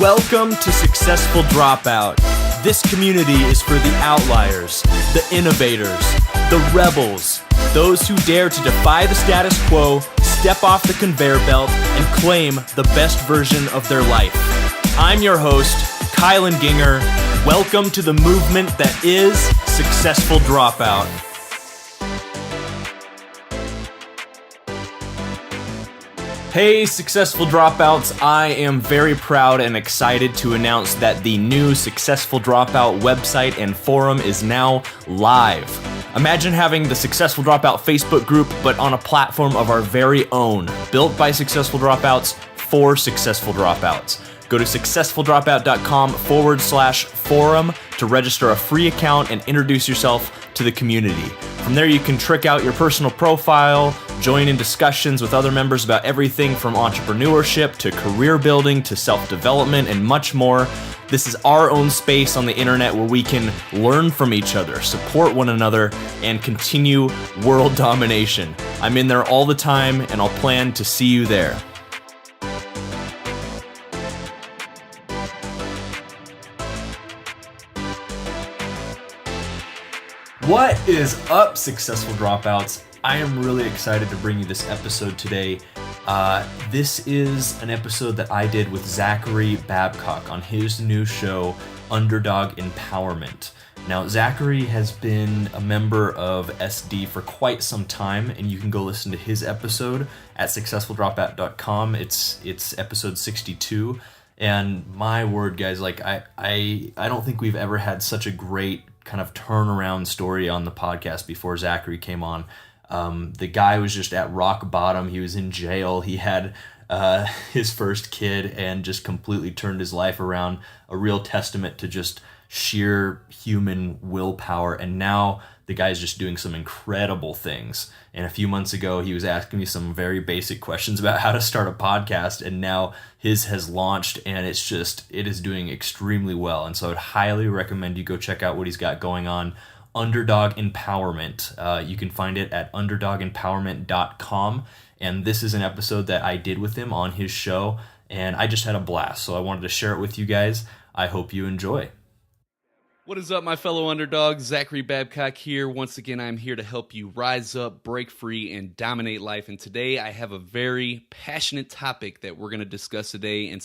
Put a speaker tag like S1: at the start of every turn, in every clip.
S1: Welcome to Successful Dropout. This community is for the outliers, the innovators, the rebels, those who dare to defy the status quo, step off the conveyor belt, and claim the best version of their life. I'm your host, Kylon Gienger. Welcome to the movement that is Successful Dropout. Hey, Successful Dropouts, I am very proud and excited to announce that the new Successful Dropout website and forum is now live. Imagine having the Successful Dropout Facebook group, but on a platform of our very own, built by Successful Dropouts for Successful Dropouts. Go to successfuldropout.com/forum to register a free account and introduce yourself to the community. From there, you can trick out your personal profile, join in discussions with other members about everything from entrepreneurship to career building to self-development and much more. This is our own space on the internet where we can learn from each other, support one another, and continue world domination. I'm in there all the time, and I'll plan to see you there. What is up, Successful Dropouts? I am really excited to bring you this episode today. This is an episode that I did with Zachary Babcock on his new show, Underdog Empowerment. Now, Zachary has been a member of SD for quite some time, and you can go listen to his episode at successfuldropout.com. It's episode 62, and my word, guys, like I don't think we've ever had such a great kind of turnaround story on the podcast before Zachary came on. The guy was just at rock bottom. He was in jail. He had his first kid and just completely turned his life around. A real testament to just sheer human willpower. And now the guy's just doing some incredible things. And a few months ago, he was asking me some very basic questions about how to start a podcast. And now his has launched, and it is doing extremely well. And so I'd highly recommend you go check out what he's got going on. Underdog Empowerment. You can find it at underdogempowerment.com. And this is an episode that I did with him on his show, and I just had a blast. So I wanted to share it with you guys. I hope you enjoy.
S2: What is up, my fellow underdogs? Zachary Babcock here. Once again, I'm here to help you rise up, break free, and dominate life. And today I have a very passionate topic that we're going to discuss today, and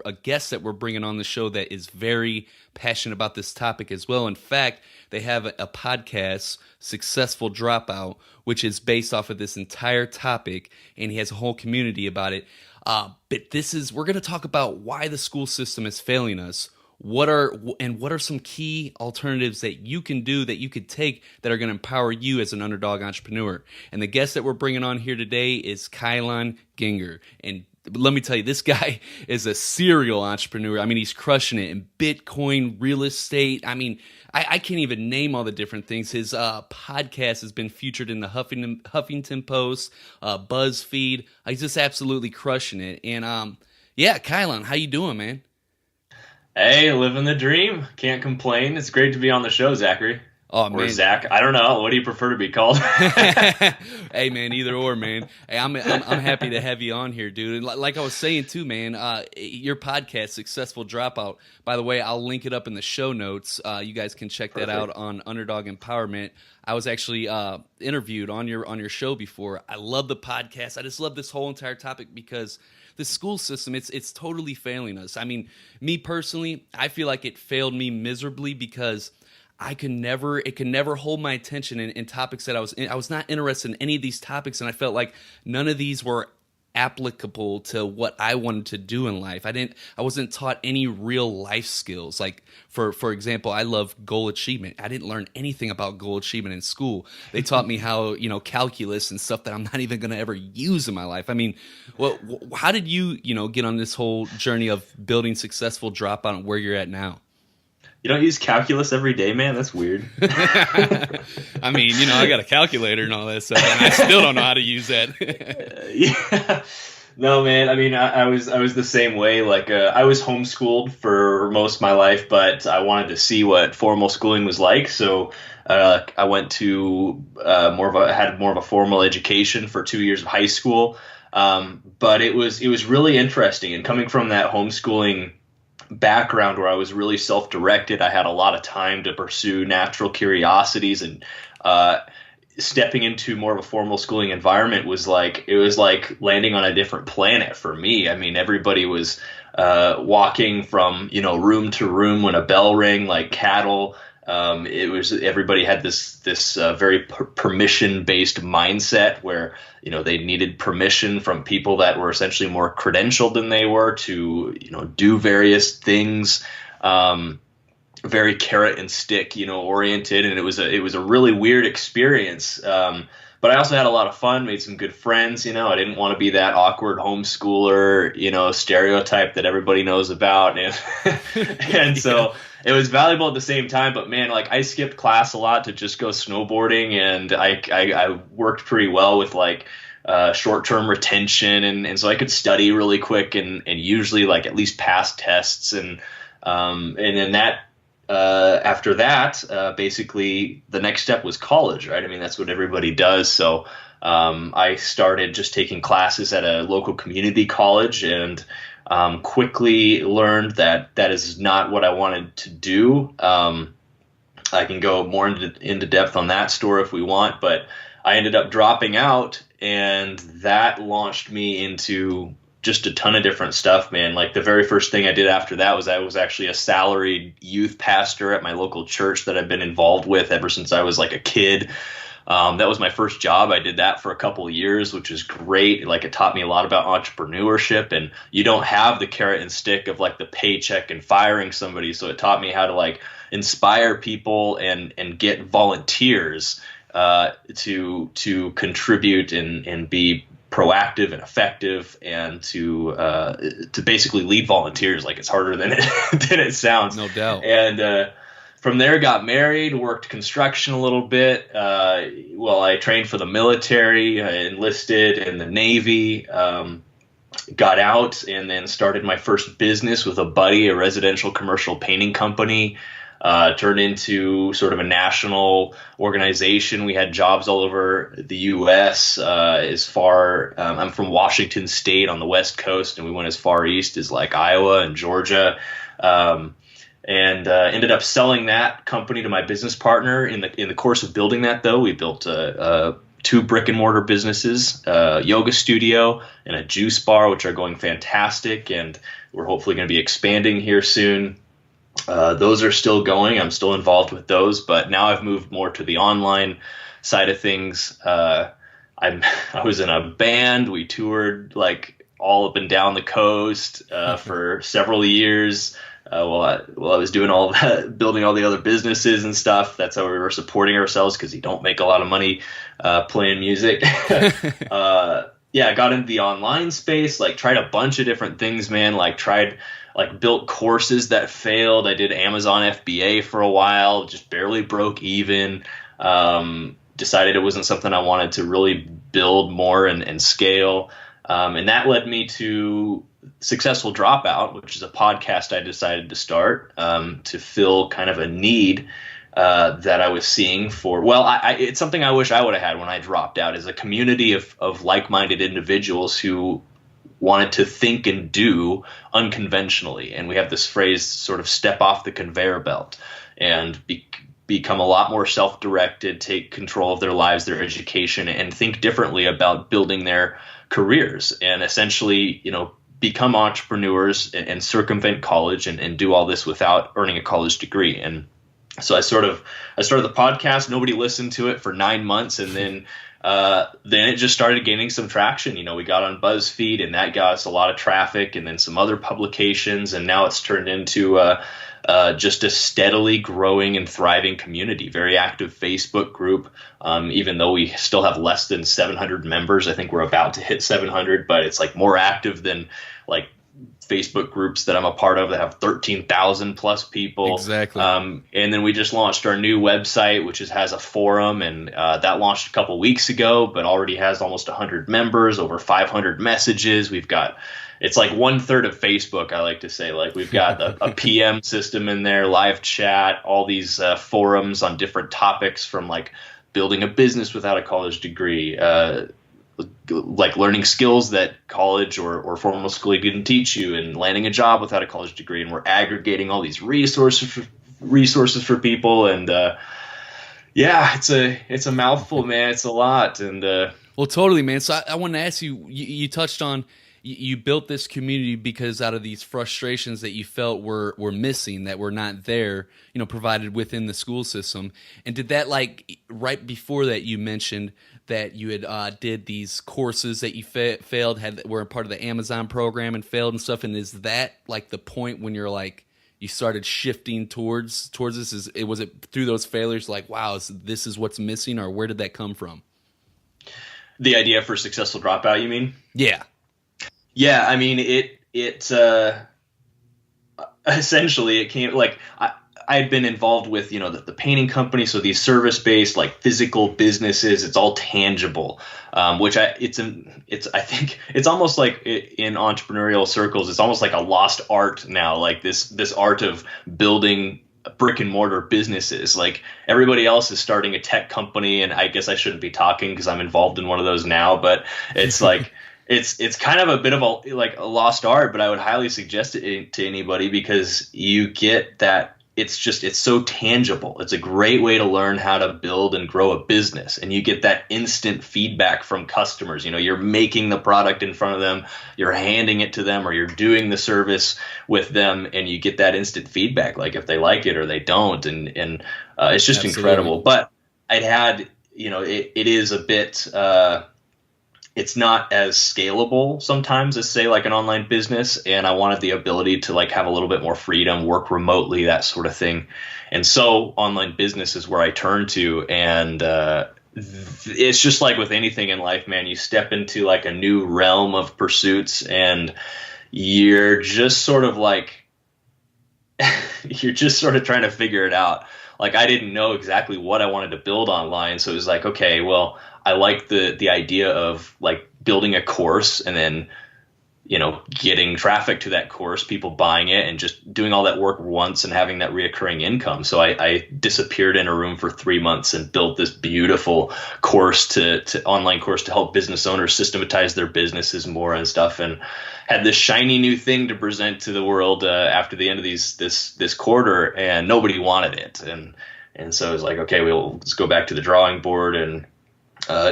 S2: a guest that we're bringing on the show that is very passionate about this topic as well. In fact, they have a podcast, Successful Dropout, which is based off of this entire topic, and he has a whole community about it. But we're going to talk about why the school system is failing us. What are some key alternatives that you can do, that you could take, that are going to empower you as an underdog entrepreneur? And the guest that we're bringing on here today is Kylon Gienger. And let me tell you, this guy is a serial entrepreneur. I mean, he's crushing it in Bitcoin, real estate. I mean, I can't even name all the different things. His podcast has been featured in the Huffington Post, BuzzFeed. He's just absolutely crushing it. And yeah, Kylon, how you doing, man?
S3: Hey, living the dream. Can't complain. It's great to be on the show, Zachary.
S2: Oh, man.
S3: Or Zach. I don't know. What do you prefer to be called?
S2: Hey, man, either or, man. Hey, I'm happy to have you on here, dude. And like I was saying, too, man, your podcast, Successful Dropout, by the way, I'll link it up in the show notes. You guys can check that out on Underdog Empowerment. I was actually interviewed on your show before. I love the podcast. I just love this whole entire topic because the school system, it's totally failing us. I mean, me personally, I feel like it failed me miserably because it could never hold my attention in topics that I was not interested in any of these topics, and I felt like none of these were applicable to what I wanted to do in life. I wasn't taught any real life skills. Like for example, I love goal achievement. I didn't learn anything about goal achievement in school. They taught me how, calculus and stuff that I'm not even going to ever use in my life. I mean, how did you, get on this whole journey of building Successful Dropout and where you're at now?
S3: You don't use calculus every day, man? That's weird.
S2: I mean, I got a calculator and all that stuff, and I still don't know how to use that.
S3: Yeah. No, man. I mean, I was the same way. Like, I was homeschooled for most of my life, but I wanted to see what formal schooling was like. So, I went to had more of a formal education for 2 years of high school. But it was really interesting. And coming from that homeschooling background where I was really self-directed, I had a lot of time to pursue natural curiosities, and stepping into more of a formal schooling environment was like landing on a different planet for me. I mean, everybody was walking from room to room when a bell rang like cattle. Everybody had this very permission based mindset where they needed permission from people that were essentially more credentialed than they were to do various things. Very carrot and stick, oriented, and it was a really weird experience. But I also had a lot of fun, made some good friends. I didn't want to be that awkward homeschooler, stereotype that everybody knows about, and so it was valuable at the same time. But man, like I skipped class a lot to just go snowboarding, and I worked pretty well with like short-term retention, and so I could study really quick and usually like at least pass tests, and then that. After that, basically the next step was college, right? I mean, that's what everybody does. So I started just taking classes at a local community college, and quickly learned that is not what I wanted to do. I can go more into depth on that story if we want, but I ended up dropping out, and that launched me into just a ton of different stuff, man. Like the very first thing I did after that was I was actually a salaried youth pastor at my local church that I've been involved with ever since I was like a kid. That was my first job. I did that for a couple of years, which is great. Like it taught me a lot about entrepreneurship, and you don't have the carrot and stick of like the paycheck and firing somebody. So it taught me how to like inspire people and get volunteers to contribute and be proactive and effective, and to basically lead volunteers. Like it's harder than it sounds.
S2: No doubt.
S3: And from there, got married, worked construction a little bit. I trained for the military, I enlisted in the Navy, got out, and then started my first business with a buddy, a residential commercial painting company. Turned into sort of a national organization. We had jobs all over the U.S. I'm from Washington State on the West Coast, and we went as far east as like Iowa and Georgia, and ended up selling that company to my business partner. In the course of building that, though, we built two brick and mortar businesses, a yoga studio and a juice bar, which are going fantastic, and we're hopefully going to be expanding here soon. Those are still going. I'm still involved with those, but now I've moved more to the online side of things. I was in a band. We toured like all up and down the coast for several years. While I was doing all that, building all the other businesses and stuff. That's how we were supporting ourselves, because you don't make a lot of money playing music. I got into the online space, like tried a bunch of different things, man. Built courses that failed. I did Amazon FBA for a while, just barely broke even. Decided it wasn't something I wanted to really build more and scale. And that led me to Successful Dropout, which is a podcast I decided to start to fill kind of a need that I was seeing for, it's something I wish I would have had when I dropped out, is a community of like-minded individuals who wanted to think and do unconventionally. And we have this phrase, sort of step off the conveyor belt and become a lot more self-directed, take control of their lives, their education, and think differently about building their careers, and essentially, become entrepreneurs and circumvent college and do all this without earning a college degree. And so I started the podcast. Nobody listened to it for 9 months, and then it just started gaining some traction. We got on BuzzFeed, and that got us a lot of traffic, and then some other publications, and now it's turned into just a steadily growing and thriving community. Very active Facebook group. Even though we still have less than 700 members, I think we're about to hit 700, but it's like more active than like Facebook groups that I'm a part of that have 13,000 plus people.
S2: Exactly.
S3: And then we just launched our new website, which has a forum, and that launched a couple weeks ago, but already has almost 100 members, over 500 messages. It's like 1/3 of Facebook, I like to say. Like, we've got a PM system in there, live chat, all these forums on different topics, from like building a business without a college degree, like learning skills that college or formal school didn't teach you, and landing a job without a college degree. And we're aggregating all these resources for people. And yeah, it's a mouthful, man. It's a lot. And
S2: well, totally, man. So I wanted to ask you, you touched on, you built this community because out of these frustrations that you felt were missing, that were not there, provided within the school system. And did that, like, right before that, you mentioned that you had did these courses that you failed, were a part of the Amazon program and failed and stuff. And is that like the point when you're like, you started shifting towards this? Was it through those failures, like, wow, this is what's missing, or where did that come from?
S3: The idea for Successful Dropout, you mean?
S2: Yeah.
S3: Yeah, I mean, it essentially it came, like, I had been involved with, the painting company, so these service-based, like, physical businesses. It's all tangible, which I think it's almost like, in entrepreneurial circles, it's almost like a lost art now, like this art of building brick and mortar businesses. Like, everybody else is starting a tech company, and I guess I shouldn't be talking because I'm involved in one of those now, but it's like it's kind of a bit of a lost art, but I would highly suggest it to anybody, because you get that it's so tangible. It's a great way to learn how to build and grow a business, and you get that instant feedback from customers. You're making the product in front of them, you're handing it to them, or you're doing the service with them, and you get that instant feedback, like if they like it or they don't, and it's just
S2: Absolutely.
S3: incredible. But it is a bit it's not as scalable sometimes as, say, like an online business. And I wanted the ability to, like, have a little bit more freedom, work remotely, that sort of thing. And so online business is where I turn to. And it's just like with anything in life, man, you step into like a new realm of pursuits, and you're just sort of like, you're just sort of trying to figure it out. Like, I didn't know exactly what I wanted to build online. So it was like, okay, well, I like the idea of, like, building a course and then, getting traffic to that course, people buying it, and just doing all that work once and having that reoccurring income. So I disappeared in a room for 3 months and built this beautiful course online course to help business owners systematize their businesses more and stuff, and had this shiny new thing to present to the world after the end of this quarter, and nobody wanted it. And so I was like, okay, let's go back to the drawing board, and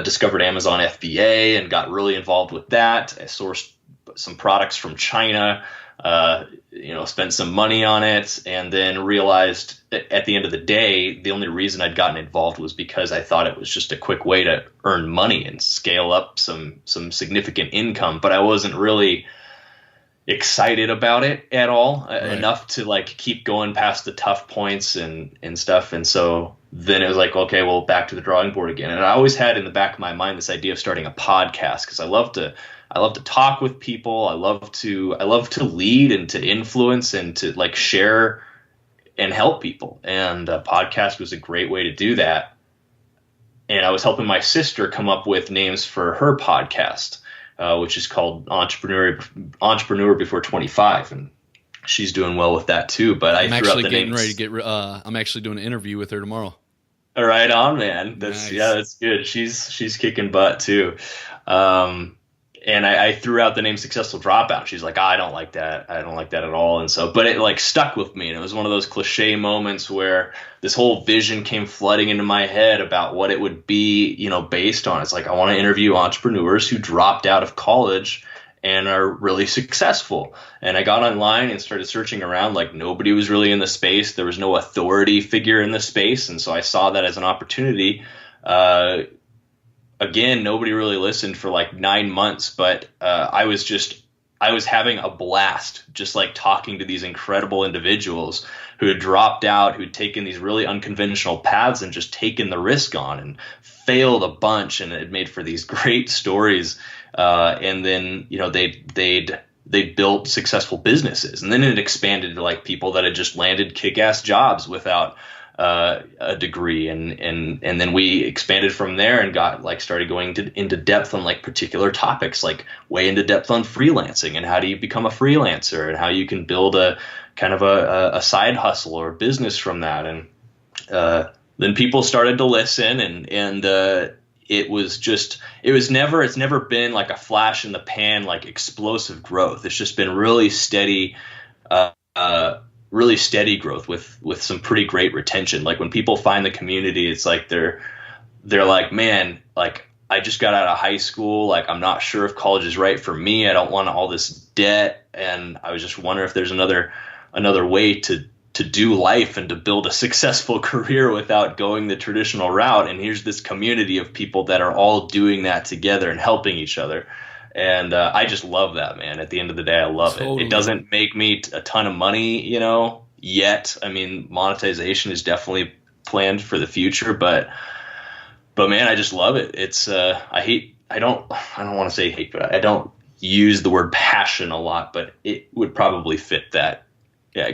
S3: discovered Amazon FBA and got really involved with that. I sourced some products from China, spent some money on it, and then realized at the end of the day, the only reason I'd gotten involved was because I thought it was just a quick way to earn money and scale up some significant income. But I wasn't really excited about it at all, enough to, like, keep going past the tough points and stuff. And so then it was like, okay, well, back to the drawing board again. And I always had in the back of my mind this idea of starting a podcast, because I love to talk with people. I love to lead and to influence and to, like, share and help people. And a podcast was a great way to do that. And I was helping my sister come up with names for her podcast, which is called Entrepreneur Before 25, and she's doing well with that too. But I'm actually getting ready to get.
S2: I'm actually doing an interview with her tomorrow.
S3: Right on, man.
S2: Nice.
S3: That's good. She's kicking butt too. And I threw out the name Successful Dropout. She's like, I don't like that. I don't like that at all. And so, but it, like, stuck with me. And it was one of those cliche moments where this whole vision came flooding into my head about what it would be, based on. It's like, I want to interview entrepreneurs who dropped out of college and are really successful. And I got online and started searching around. Like, nobody was really in the space. There was no authority figure in the space. And so I saw that as an opportunity. Again, nobody really listened for like 9 months, but I was having a blast just, like, talking to these incredible individuals who had dropped out, who'd taken these really unconventional paths and just taken the risk on and failed a bunch, and it made for these great stories. And then, they'd they built successful businesses, and then it expanded to like people that had just landed kick-ass jobs without a degree, and then we expanded from there and started going into depth on like particular topics, like way into depth on freelancing and how do you become a freelancer and how you can build a kind of a side hustle or business from that. And then people started to listen, and it's never been like a flash in the pan, like explosive growth. It's just been really steady growth with some pretty great retention. Like when people find the community, it's like they're like, man, like I just got out of high school. Like I'm not sure if college is right for me. I don't want all this debt. And I was just wondering if there's another way to do life and to build a successful career without going the traditional route. And here's this community of people that are all doing that together and helping each other. And I just love that, man. At the end of the day, I love it. It doesn't make me a ton of money, yet. I mean, monetization is definitely planned for the future, but man, I just love it. It's I don't want to say hate, but I don't use the word passion a lot, but it would probably fit that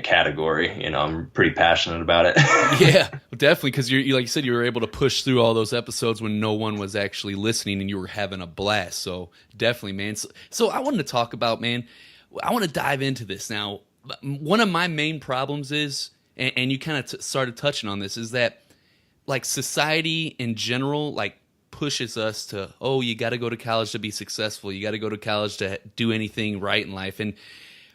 S3: category. I'm pretty passionate about it.
S2: Yeah, definitely. Because you like you said, you were able to push through all those episodes when no one was actually listening and you were having a blast. So definitely, man. So I wanted to talk about, man, I want to dive into this now. One of my main problems is, and you kind of started touching on this, is that like society in general, like pushes us to, oh, you got to go to college to be successful. You got to go to college to do anything right in life. And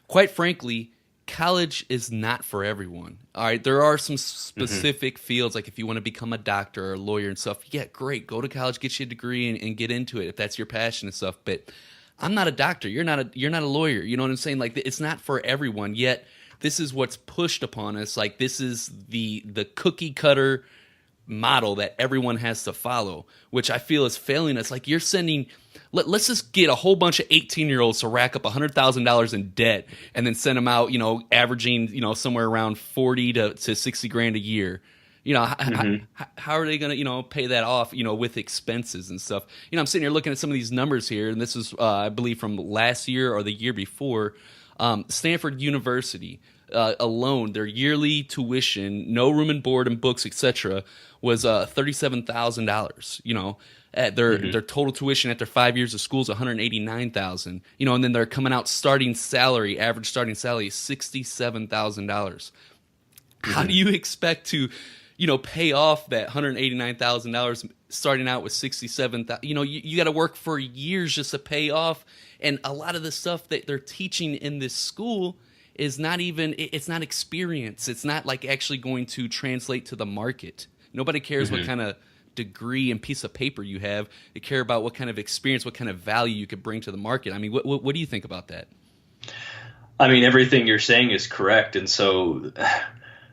S2: quite frankly, college is not for everyone. All right, there are some specific fields, like if you want to become a doctor or a lawyer and stuff, yeah, great, go to college, get you a degree and get into it if that's your passion and stuff. But I'm not a doctor. You're not a lawyer. You know what I'm saying? Like it's not for everyone. Yet this is what's pushed upon us. Like this is the cookie cutter model that everyone has to follow, which I feel is failing us. Like you're sending. Let's just get a whole bunch of 18-year-olds to rack up $100,000 in debt and then send them out, averaging, somewhere around 40 to 60 grand a year. How are they going to, pay that off, with expenses and stuff? I'm sitting here looking at some of these numbers here, and this is, I believe, from last year or the year before. Stanford University alone, their yearly tuition, no room and board and books, etc., was $37,000. Their total tuition after 5 years of school is $189,000. And then they're coming out average starting salary is $67,000. How do you expect to, pay off that $189,000 starting out with $67,000? You got to work for years just to pay off. And a lot of the stuff that they're teaching in this school is it's not experience. It's not like actually going to translate to the market. Nobody cares what kind of degree and piece of paper you have. They care about what kind of experience, what kind of value you could bring to the market. I mean, what do you think about that?
S3: I mean, everything you're saying is correct. And so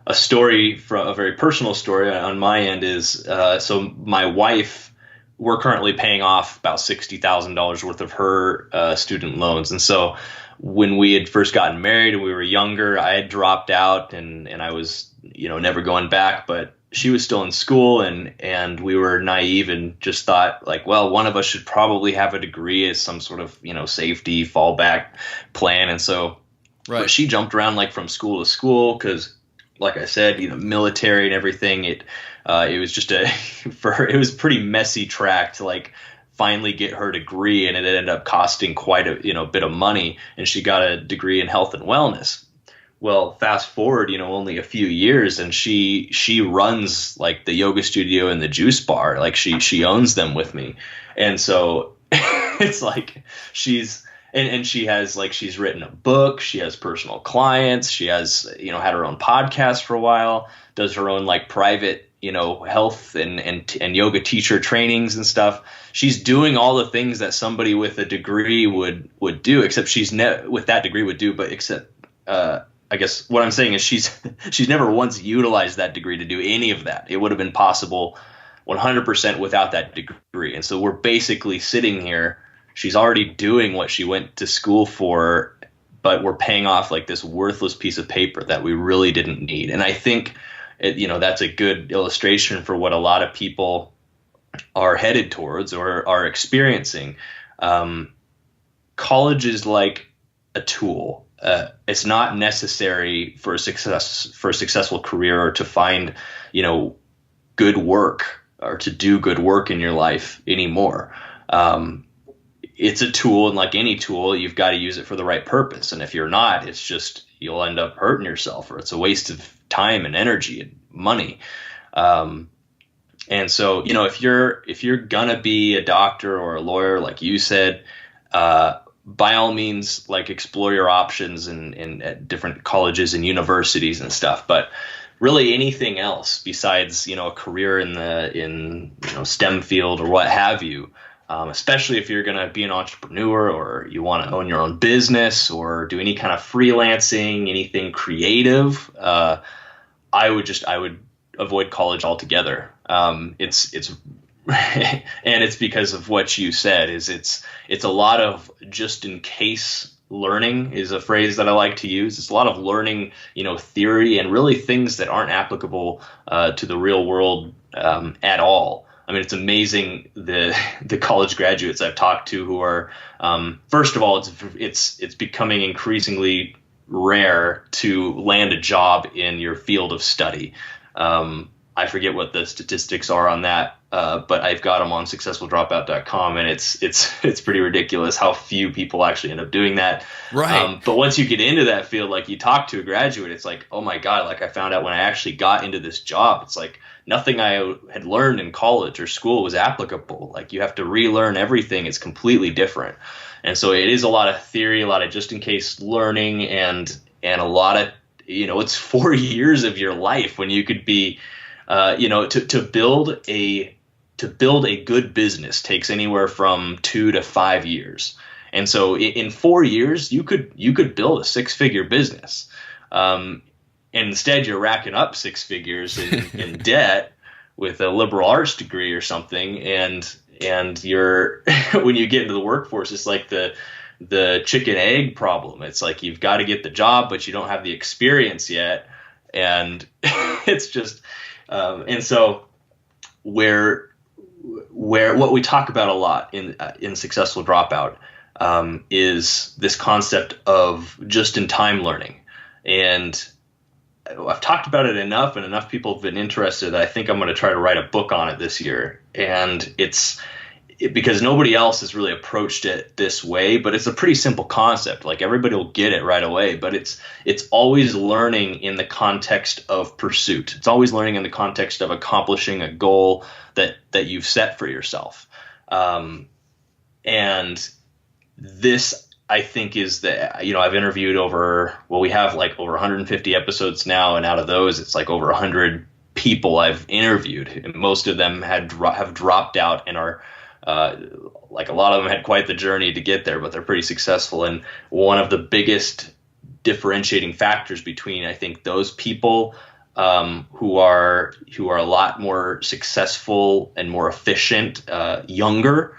S3: a very personal story on my end is, so my wife, we're currently paying off about $60,000 worth of her student loans. And so when we had first gotten married and we were younger, I had dropped out and I was, never going back, but she was still in school and we were naive and just thought like, well, one of us should probably have a degree as some sort of, safety fallback plan. And so she jumped around like from school to school because, like I said, military and everything. It was just for her, it was a pretty messy track to like finally get her degree, and it ended up costing quite a bit of money. And she got a degree in health and wellness. Well, fast forward, only a few years, and she runs like the yoga studio and the juice bar. Like she owns them with me, and so it's like she's written a book. She has personal clients. She has had her own podcast for a while. Does her own like private health and yoga teacher trainings and stuff. She's doing all the things that somebody with a degree would do, except with that degree would do, but except. I guess what I'm saying is she's never once utilized that degree to do any of that. It would have been possible 100% without that degree. And so we're basically sitting here. She's already doing what she went to school for, but we're paying off like this worthless piece of paper that we really didn't need. And I think that's a good illustration for what a lot of people are headed towards or are experiencing. College is like a tool. It's not necessary for a successful career, or to find, good work, or to do good work in your life anymore. It's a tool, and like any tool, you've got to use it for the right purpose. And if you're not, it's just, you'll end up hurting yourself, or it's a waste of time and energy and money. And so, if you're gonna be a doctor or a lawyer, like you said, by all means, like, explore your options in at different colleges and universities and stuff. But really, anything else besides, a career in STEM field or what have you, especially if you're going to be an entrepreneur, or you want to own your own business, or do any kind of freelancing, anything creative, I would avoid college altogether. It's and it's because of what you said. It's a lot of just in case learning is a phrase that I like to use. It's a lot of learning, theory, and really things that aren't applicable to the real world at all. I mean, it's amazing the college graduates I've talked to who are, first of all, it's becoming increasingly rare to land a job in your field of study. I forget what the statistics are on that, but I've got them on successfuldropout.com, and it's pretty ridiculous how few people actually end up doing that.
S2: Right.
S3: But once you get into that field, like, you talk to a graduate, it's like, oh my God, like, I found out when I actually got into this job, it's like nothing I had learned in college or school was applicable. Like, you have to relearn everything. It's completely different. And so it is a lot of theory, a lot of just in case learning, and a lot of, it's 4 years of your life when you could be, to build a good business takes anywhere from 2 to 5 years. And so in 4 years, you could build a 6-figure business. And instead, you're racking up 6 figures in debt with a liberal arts degree or something. And you're, when you get into the workforce, it's like the chicken egg problem. It's like, you've got to get the job, but you don't have the experience yet. And it's just, and so where what we talk about a lot in Successful Dropout is this concept of just-in-time learning. And I've talked about it enough, and enough people have been interested that I think I'm going to try to write a book on it this year. And it's because nobody else has really approached it this way, but it's a pretty simple concept. Like, everybody will get it right away, but it's always learning in the context of pursuit. It's always learning in the context of accomplishing a goal that you've set for yourself. And this, I think, is I've interviewed we have like over 150 episodes now, and out of those, it's like over 100 people I've interviewed, and most of them have dropped out and are, like, a lot of them had quite the journey to get there, but they're pretty successful. And one of the biggest differentiating factors between, I think, those people who are a lot more successful and more efficient, younger,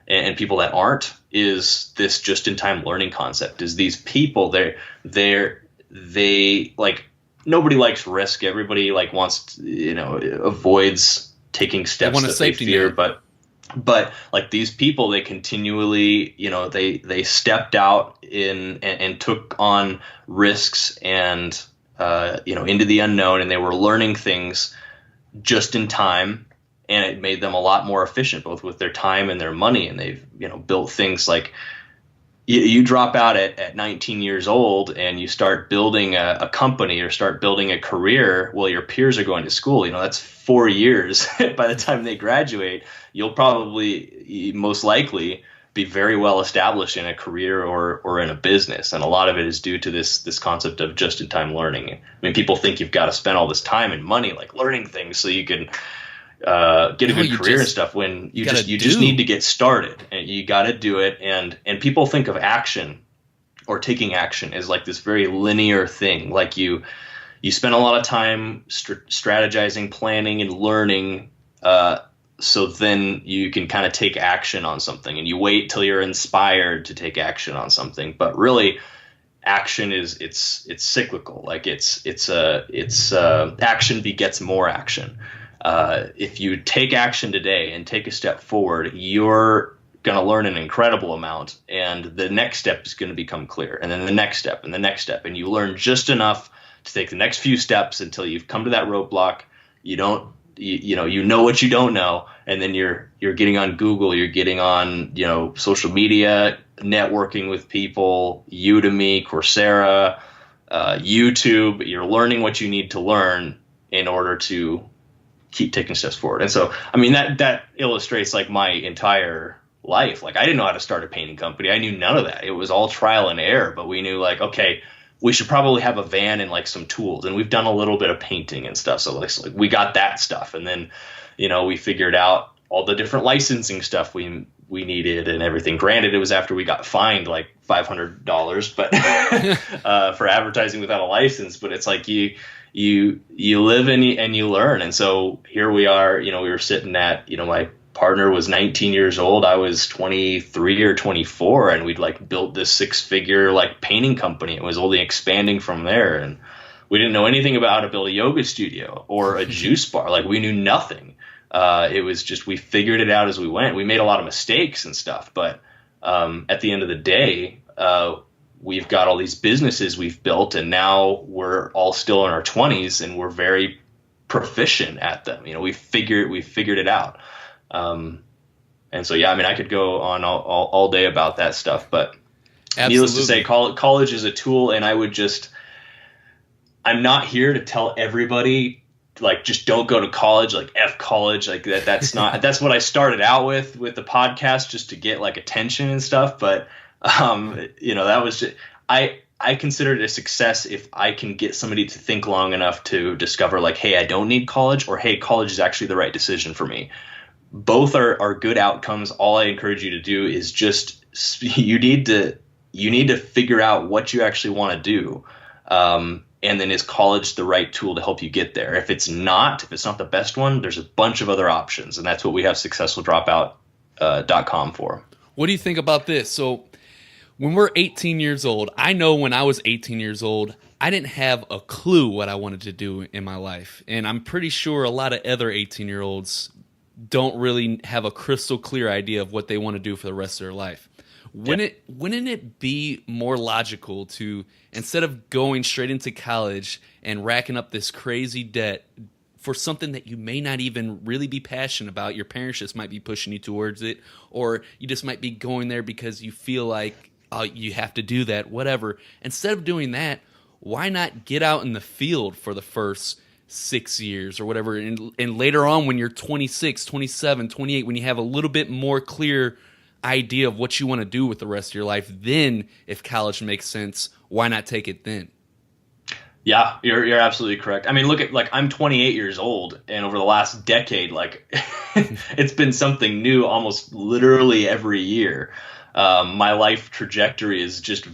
S3: and people that aren't, is this just-in-time learning concept. Is these people, they like, nobody likes risk. Everybody like wants to, avoids taking steps that they fear, but like, these people, they continually, they stepped out and took on risks and, into the unknown, and they were learning things just in time, and it made them a lot more efficient, both with their time and their money. And they've, built things like, you drop out at 19 years old and you start building a company or start building a career while your peers are going to school. That's 4 years. By the time they graduate, you'll probably, most likely, be very well established in a career or in a business. And a lot of it is due to this concept of just-in-time learning. I mean, people think you've got to spend all this time and money like learning things so you can get a good career and stuff, when you just need to get started, and you got to do it. And people think of action or taking action as like this very linear thing. Like, you spend a lot of time strategizing, planning, and learning, so then you can kind of take action on something, and you wait till you're inspired to take action on something. But really, action it's cyclical. Like, it's action begets more action. If you take action today and take a step forward, you're going to learn an incredible amount, and the next step is going to become clear, and then the next step and the next step, and you learn just enough to take the next few steps until you've come to that roadblock. You know what you don't know, and then you're getting on Google, you're getting on social media, networking with people, Udemy, Coursera, YouTube. You're learning what you need to learn in order to keep taking steps forward. And so, I mean, that illustrates like my entire life. Like, I didn't know how to start a painting company. I knew none of that. It was all trial and error, but we knew like, okay, we should probably have a van and like some tools, and we've done a little bit of painting and stuff. So like we got that stuff. And then, we figured out all the different licensing stuff we needed and everything. Granted, it was after we got fined like $500, but for advertising without a license. But it's like you live and you learn. And so here we are. We were sitting at my partner was 19 years old. I was 23 or 24, and we'd like built this 6-figure like painting company. It was only expanding from there, and we didn't know anything about how to build a yoga studio or a juice bar. Like, we knew nothing. It was just, we figured it out as we went. We made a lot of mistakes and stuff, but at the end of the day, we've got all these businesses we've built, and now we're all still in our 20s, and we're very proficient at them. We figured it out. And so, yeah, I mean, I could go on all day about that stuff, but Absolutely. Needless to say, college is a tool, and I'm not here to tell everybody, like, just don't go to college, like F college, like that's not, that's what I started out with the podcast, just to get like attention and stuff. But, that was just, I consider it a success if I can get somebody to think long enough to discover like, hey, I don't need college, or hey, college is actually the right decision for me. Both are good outcomes. All I encourage you to do is just, you need to figure out what you actually want to do. And then is college the right tool to help you get there? If it's not the best one, there's a bunch of other options. And that's what we have successfuldropout.com for.
S2: What do you think about this? So when we're 18 years old, I know when I was 18 years old, I didn't have a clue what I wanted to do in my life. And I'm pretty sure a lot of other 18-year-olds don't really have a crystal clear idea of what they want to do for the rest of their life. Wouldn't it be more logical to, instead of going straight into college and racking up this crazy debt for something that you may not even really be passionate about, your parents just might be pushing you towards it, or you just might be going there because you feel like you have to do that, whatever. Instead of doing that, why not get out in the field for the first 6 years or whatever, and later on when you're 26, 27, 28, when you have a little bit more clear idea of what you want to do with the rest of your life, then if college makes sense, why not take it then?
S3: Yeah, you're absolutely correct. I mean, look at, like, I'm 28 years old, and over the last decade, like, it's been something new almost literally every year. My life trajectory is just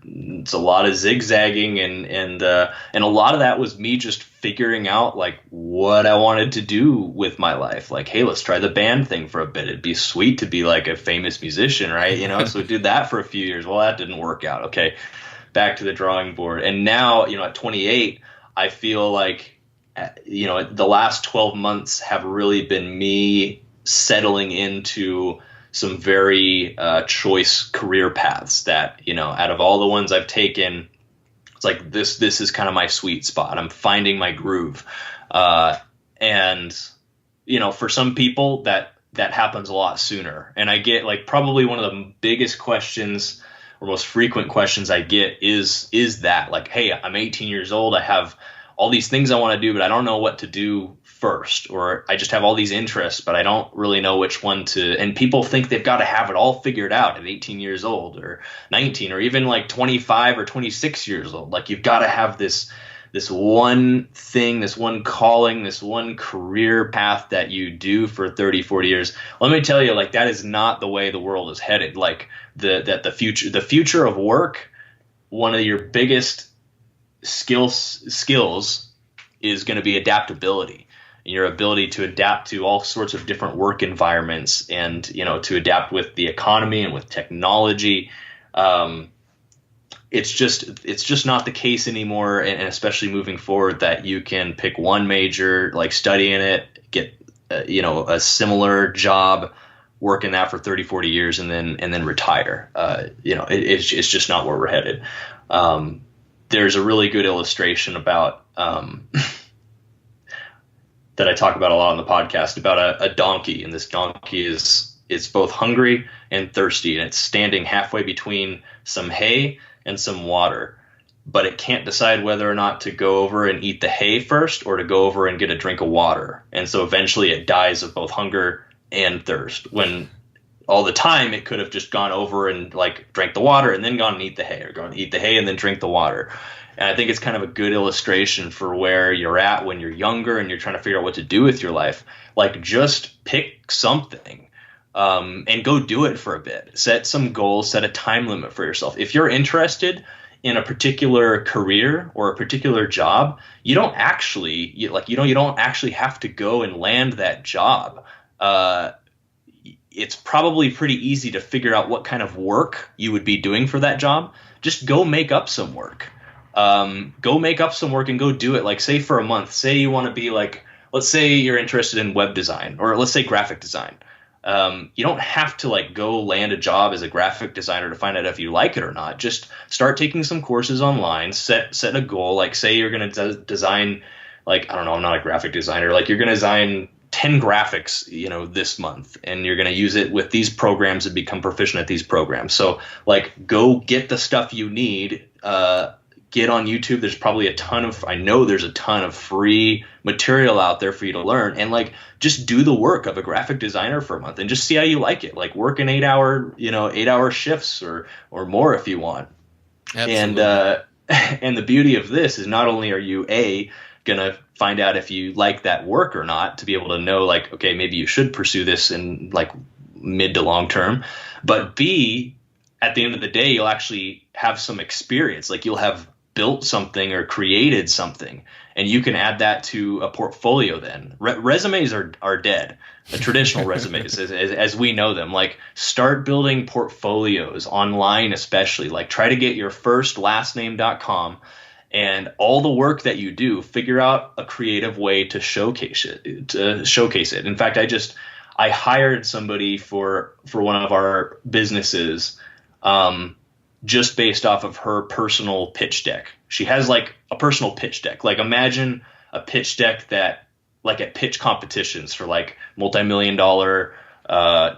S3: it's a lot of zigzagging, and a lot of that was me just figuring out like what I wanted to do with my life. Like, hey, let's try the band thing for a bit. It'd be sweet to be like a famous musician, right? So we did that for a few years. Well, that didn't work out. Okay, back to the drawing board. And now, at 28, I feel like, the last 12 months have really been me settling into some very choice career paths that, out of all the ones I've taken, it's like this is kind of my sweet spot. I'm finding my groove. And, for some people that happens a lot sooner. And I get, like, probably one of the biggest questions or most frequent questions I get is that, like, hey, I'm 18 years old. I have all these things I want to do, but I don't know what to do first, or I just have all these interests, but I don't really know which one to. And people think they've got to have it all figured out at 18 years old or 19 or even like 25 or 26 years old. Like, you've got to have this one thing, this one calling, this one career path that you do for 30, 40 years. Let me tell you, like, that is not the way the world is headed. Like, the future of work, one of your biggest skills is going to be adaptability. Your ability to adapt to all sorts of different work environments, and to adapt with the economy and with technology. It's just not the case anymore, and especially moving forward, that you can pick one major, like, study in it, get a similar job work in that for 30, 40 years and then retire. It's just not where we're headed. There's a really good illustration about that I talk about a lot on the podcast about a donkey, and this donkey is both hungry and thirsty, and it's standing halfway between some hay and some water, but it can't decide whether or not to go over and eat the hay first or to go over and get a drink of water. And so eventually it dies of both hunger and thirst, when all the time it could have just gone over and like drank the water and then gone and eat the hay, or gone to eat the hay and then drink the water. And I think it's kind of a good illustration for where you're at when you're younger and you're trying to figure out what to do with your life. Like, just pick something and go do it for a bit. Set some goals, set a time limit for yourself. If you're interested in a particular career or a particular job, you don't actually have to go and land that job. It's probably pretty easy to figure out what kind of work you would be doing for that job. Just go make up some work. Go make up some work and go do it. Like, say for a month, say you want to be like, let's say you're interested in web design, or let's say graphic design. You don't have to like go land a job as a graphic designer to find out if you like it or not. Just start taking some courses online, set a goal. Like, say you're going to design, like, I don't know, I'm not a graphic designer. Like, you're going to design 10 graphics, this month, and you're going to use it with these programs and become proficient at these programs. So like, go get the stuff you need, get on YouTube. There's probably I know there's a ton of free material out there for you to learn, and like, just do the work of a graphic designer for a month and just see how you like it. Like, work in 8-hour shifts or more if you want. Absolutely. And the beauty of this is not only are you gonna find out if you like that work or not, to be able to know like, okay, maybe you should pursue this in like mid to long term, but B, at the end of the day, you'll actually have some experience. Like, you'll have built something or created something, and you can add that to a portfolio then. Resumes are dead, traditional resumes as we know them. Like, start building portfolios online, especially. Like, try to get your first lastname.com, and all the work that you do, figure out a creative way to showcase it. In fact, I hired somebody for one of our businesses, just based off of her personal pitch deck. She has like a personal pitch deck. Like, imagine a pitch deck that, like, at pitch competitions for like multi-million-dollar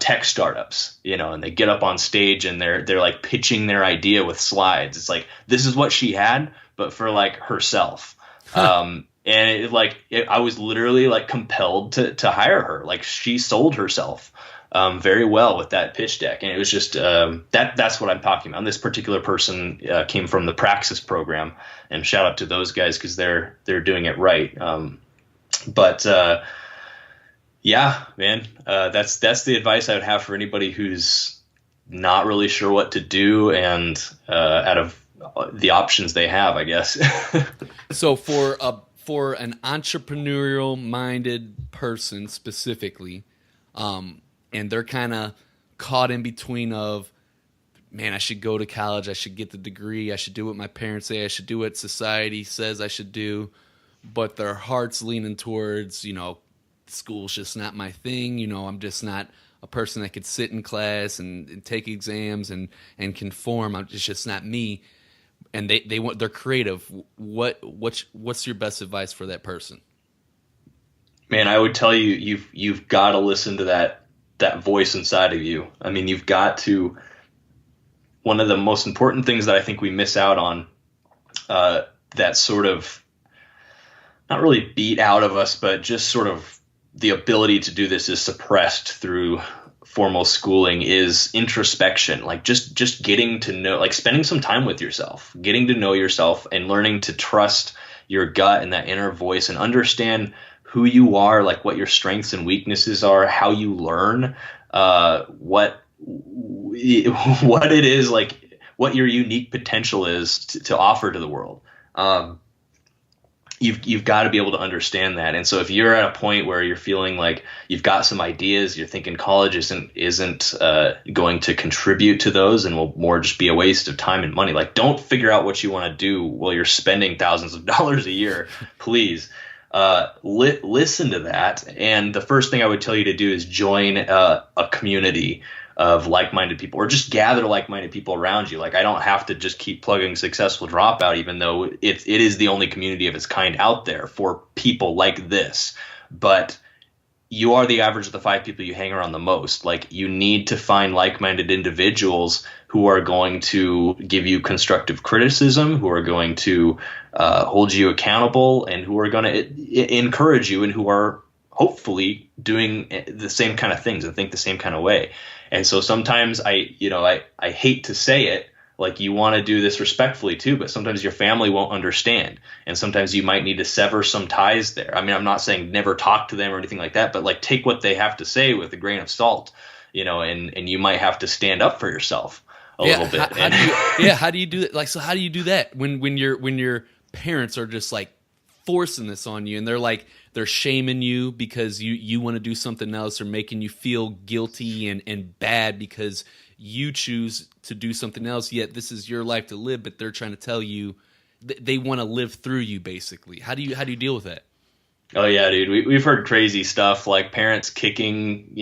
S3: tech startups, and they get up on stage and they're like pitching their idea with slides. It's like, this is what she had, but for like herself. And I was literally like compelled to hire her. Like, she sold herself very well with that pitch deck. And it was just that's what I'm talking about. And this particular person came from the Praxis program, and shout out to those guys because they're doing it right. Yeah, man, that's the advice I would have for anybody who's not really sure what to do, and out of the options they have, I guess.
S2: So for an entrepreneurial minded person specifically, and they're kind of caught in between of, man, I should go to college, I should get the degree, I should do what my parents say, I should do what society says I should do, but their heart's leaning towards, school's just not my thing, I'm just not a person that could sit in class and take exams and conform. It's just not me. And they're creative. What's your best advice for that person?
S3: Man, I would tell you, you've got to listen to that voice inside of you. I mean, you've got to. One of the most important things that I think we miss out on, that sort of not really beat out of us, but just sort of the ability to do this is suppressed through formal schooling, is introspection. Like, just getting to know, like, spending some time with yourself, getting to know yourself and learning to trust your gut and that inner voice and understand who you are, like what your strengths and weaknesses are, how you learn, what it is, like what your unique potential is to offer to the world. You've got to be able to understand that. And so if you're at a point where you're feeling like you've got some ideas, you're thinking college isn't going to contribute to those and will more just be a waste of time and money, like, don't figure out what you want to do while you're spending thousands of dollars a year, please. listen to that. And the first thing I would tell you to do is join a community of like-minded people, or just gather like-minded people around you. Like, I don't have to just keep plugging Successful Dropout, even though it is the only community of its kind out there for people like this. But you are the average of the 5 people you hang around the most. Like, you need to find like-minded individuals who are going to give you constructive criticism, who are going to hold you accountable, and who are going to encourage you, and who are hopefully doing the same kind of things and think the same kind of way. And so sometimes I hate to say it, like, you want to do this respectfully too, but sometimes your family won't understand. And sometimes you might need to sever some ties there. I mean, I'm not saying never talk to them or anything like that, but like, take what they have to say with a grain of salt, and you might have to stand up for yourself a little bit.
S2: How do you do that? Like, so how do you do that when your parents are just like forcing this on you, and they're shaming you because you want to do something else, or making you feel guilty and bad because you choose to do something else, yet this is your life to live, but they're trying to tell you they want to live through you, basically. How do you deal with that?
S3: Oh yeah, dude. We've heard crazy stuff, like parents kicking,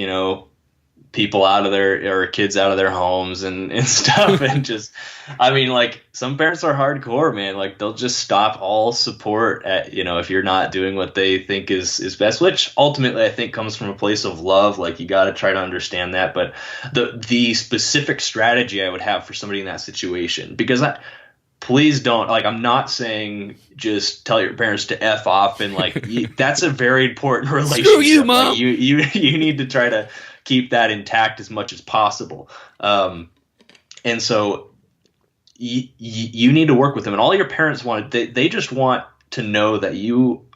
S3: people out of or kids out of their homes and stuff. And just, I mean, like, some parents are hardcore, man. Like, they'll just stop all support if you're not doing what they think is best, which ultimately I think comes from a place of love. Like, you got to try to understand that. But the specific strategy I would have for somebody in that situation, because please don't, like, I'm not saying just tell your parents to F off, and like, that's a very important relationship.
S2: Screw you, Mom.
S3: Like, you need to try to keep that intact as much as possible. And so you need to work with them, and all your parents want, they just want to know that you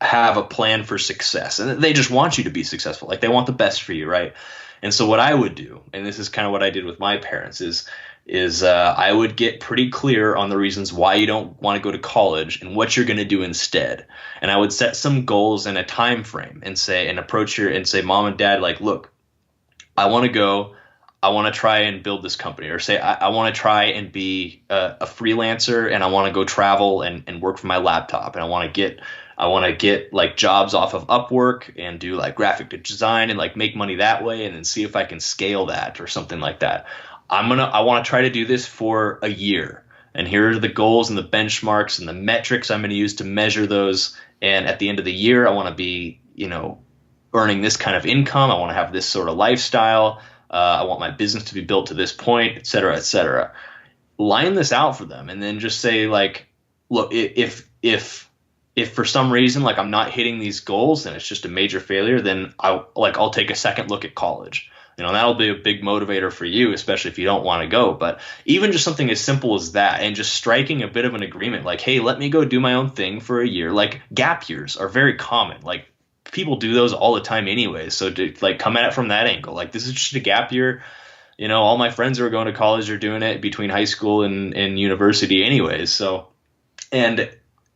S3: have a plan for success, and they just want you to be successful. Like, they want the best for you. Right. And so what I would do, and this is kind of what I did with my parents, is I would get pretty clear on the reasons why you don't want to go to college and what you're going to do instead. And I would set some goals and a time frame, and approach and say, Mom and Dad, like, look, I want to try and build this company, or say, I want to try and be a freelancer, and I want to go travel and work from my laptop. And I want to get like jobs off of Upwork and do like graphic design and like make money that way, and then see if I can scale that or something like that. I want to try to do this for a year, and here are the goals and the benchmarks and the metrics I'm going to use to measure those. And at the end of the year, I want to be, earning this kind of income. I want to have this sort of lifestyle. I want my business to be built to this point, et cetera, et cetera. Line this out for them, and then just say, like, look, if for some reason, like, I'm not hitting these goals and it's just a major failure, then I'll take a second look at college. That'll be a big motivator for you, especially if you don't want to go. But even just something as simple as that, and just striking a bit of an agreement, like, hey, let me go do my own thing for a year. Like, gap years are very common. Like, people do those all the time anyways. So to like come at it from that angle, like, this is just a gap year. All my friends who are going to college are doing it between high school and university anyways. So, and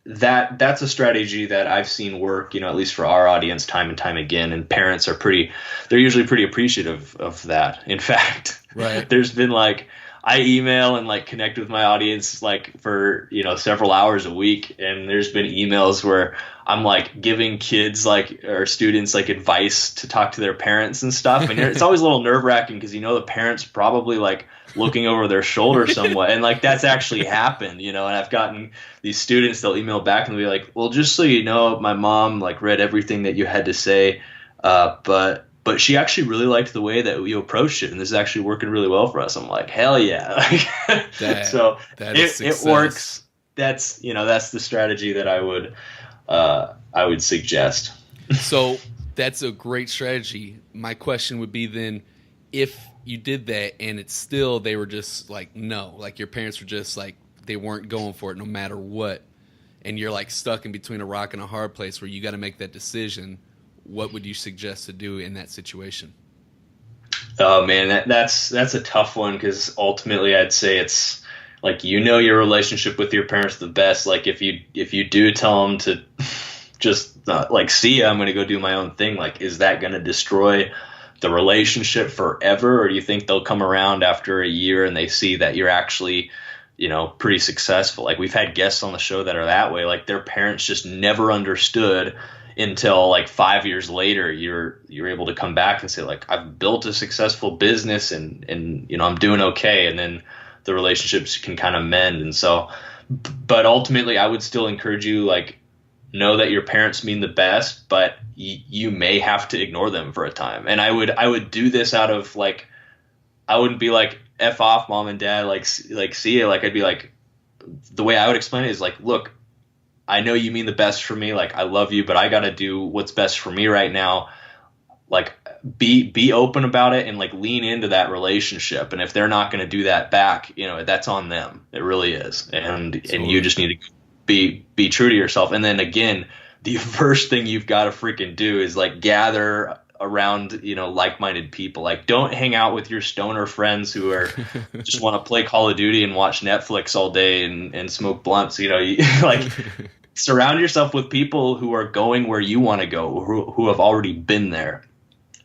S3: that's a strategy that I've seen work, at least for our audience, time and time again. And parents they're usually pretty appreciative of that. In fact,
S2: right.
S3: There's been like, I email and like connect with my audience like for, several hours a week. And there's been emails where I'm like giving kids or students like advice to talk to their parents and stuff. And it's always a little nerve wracking because, the parents probably like looking over their shoulder somewhat. And like, that's actually happened, and I've gotten these students, they'll email back and they'll be like, well, just so you know, my mom like read everything that you had to say. But she actually really liked the way that you approached it, and this is actually working really well for us. I'm like, hell yeah. So it works. That's the strategy that I would suggest.
S2: So that's a great strategy. My question would be then, if you did that and it's still, they were just like, no, like your parents were just like, they weren't going for it no matter what, and you're like stuck in between a rock and a hard place where you got to make that decision, what would you suggest to do in that situation?
S3: Oh man, that's a tough one, because ultimately I'd say it's like, your relationship with your parents the best. Like, if you do tell them to just like, see ya, I'm going to go do my own thing, like, is that going to destroy the relationship forever? Or do you think they'll come around after a year and they see that you're actually pretty successful. Like we've had guests on the show that are that way. Like their parents just never understood until like 5 years later, you're able to come back and say like, I've built a successful business and I'm doing okay. And then the relationships can kind of mend. And so, but ultimately I would still encourage you, like, know that your parents mean the best, but you may have to ignore them for a time. And I would do this out of like, I wouldn't be like, F off mom and dad, like see you. Like I'd be like, the way I would explain it is like, look, I know you mean the best for me. Like I love you, but I got to do what's best for me right now. Like be open about it and like lean into that relationship. And if they're not going to do that back, that's on them. It really is. And you just need to be true to yourself. And then again, the first thing you've got to freaking do is like gather around, like-minded people. Like don't hang out with your stoner friends who are just want to play Call of Duty and watch Netflix all day and smoke blunts. Like surround yourself with people who are going where you want to go, who have already been there.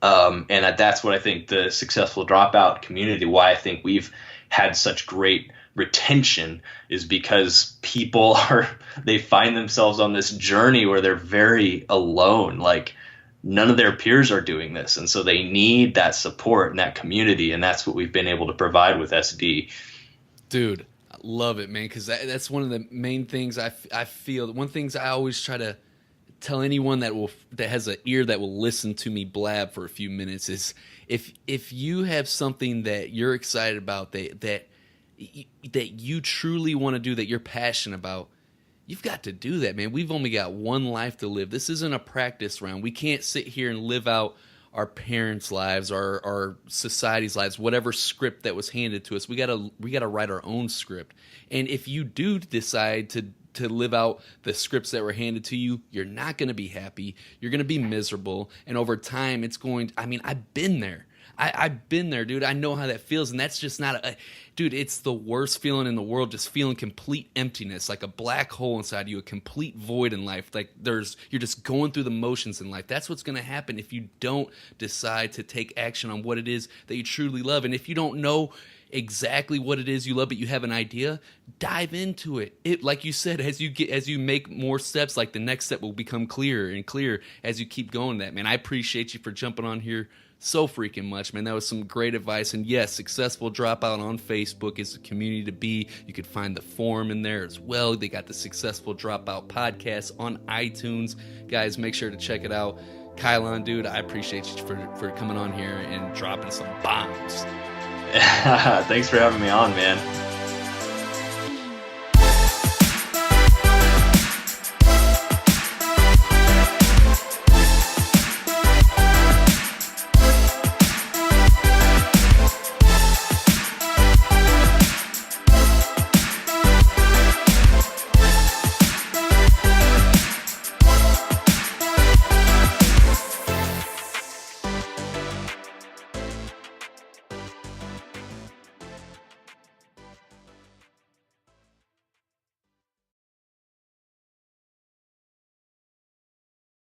S3: And that's what I think the Successful Dropout community, why I think we've had such great retention, is because people they find themselves on this journey where they're very alone. Like none of their peers are doing this. And so they need that support and that community. And that's what we've been able to provide with SD.
S2: Dude, I love it, man. Cause that's one of the main things I feel. One of the things I always try to tell anyone that has an ear that will listen to me blab for a few minutes is if you have something that you're excited about, that you truly want to do, that you're passionate about, you've got to do that, man. We've only got one life to live. This isn't a practice round. We can't sit here and live out our parents' lives, our society's lives, whatever script that was handed to us. We gotta write our own script. And if you do decide to live out the scripts that were handed to you, you're not going to be happy. You're going to be miserable. And over time, I've been there. I've been there, dude. I know how that feels. And that's just not dude, it's the worst feeling in the world, just feeling complete emptiness, like a black hole inside you, a complete void in life. Like you're just going through the motions in life. That's what's going to happen if you don't decide to take action on what it is that you truly love. And if you don't know exactly what it is you love, but you have an idea, dive into it. It, like you said, as you make more steps, like the next step will become clearer and clearer as you keep going. That, man, I appreciate you for jumping on here so freaking much, man. That was some great advice. And yes, Successful Dropout on Facebook is a community to be. You could find the forum in there as well. They got the Successful Dropout podcast on iTunes. Guys, make sure to check it out. Kylon, dude, I appreciate you for coming on here and dropping some bombs.
S3: Thanks for having me on, man.